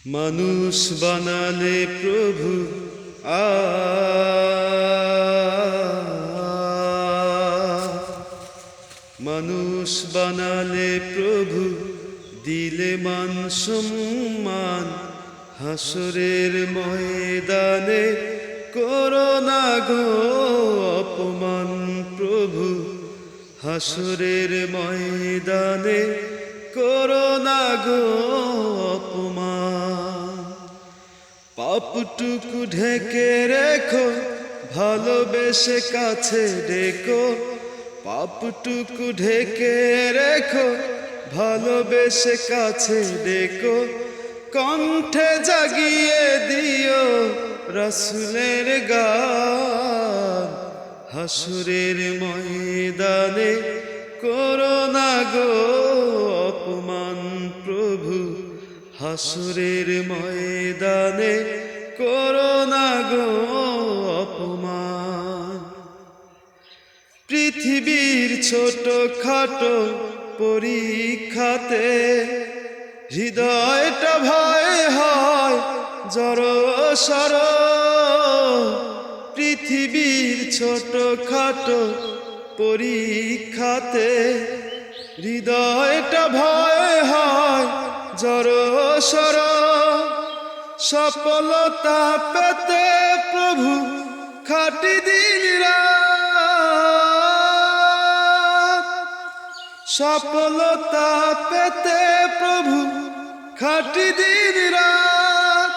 মানুষ বানালে প্রভু মানুষ বানালে প্রভু, দিলে মান সম্মান, হাসরের ময়দানে করোনা গো অপমান প্রভু, হাসরের ময়দানে করোনা গো অপমান। পাপটুকু ঢেকে রেখো, ভালোবেসে কাছে ডেকো, পাপটুকু ঢেকে রেখো, ভালোবেসে কাছে ডেকো, কণ্ঠে জাগিয়ে দিও রাসূলের গান, হাসরের ময়দানে করোনা গো অপমান প্রভু, হাসরের ময়দানে করোনা গো অপমান। পৃথিবীর ছোট খাটো পরীক্ষাতে হৃদয়টা ভয় হয় জড়সড়, পৃথিবীর ছোট খাটো পরীক্ষাতে হৃদয়টা ভয় হয় জড়সড়। সফলতা পেতে প্রভু খাটি দিন রাত, সফলতা পেতে প্রভু খাটি দিন রাত,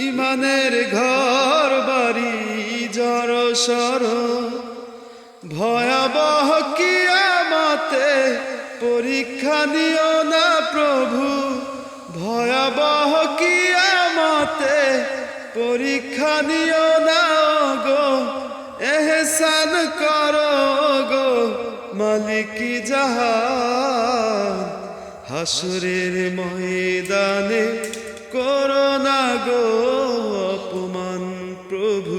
ইমানের ঘর বাড়ি জড়সড়, ভয়াবহ কিয়ামতে পরীক্ষা নিও না প্রভু, ভয়াবহ কিয়ামতে পরীক্ষা নিও না গো, এহসান করো গো মালিক জাহান, হাসরের ময়দানে করোনা গো অপমান প্রভু,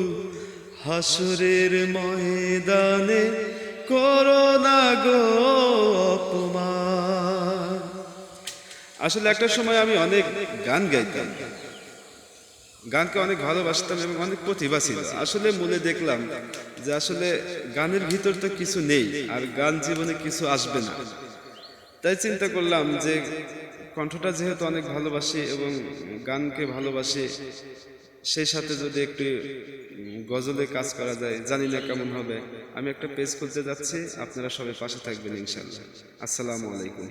হাসরের ময়দানে করোনা গো অপমান। আসলে একটা সময় আমি অনেক গান গাইতাম, গানকে অনেক ভালোবাসতাম এবং অনেক প্রতিভা ছিল। আসলে মূলে দেখলাম যে আসলে গানের ভিতর তো কিছু নেই, আর গান জীবনে কিছু আসবে না। তাই চিন্তা করলাম যে কণ্ঠটা যেহেতু অনেক ভালোবাসি এবং গানকে ভালোবাসি, সেই সাথে যদি একটু গজলে কাজ করা যায়, জানি না কেমন হবে। আমি একটা পেজ খুলতে যাচ্ছি, আপনারা সবাই পাশে থাকবেন ইনশাআল্লাহ। আসসালামু আলাইকুম।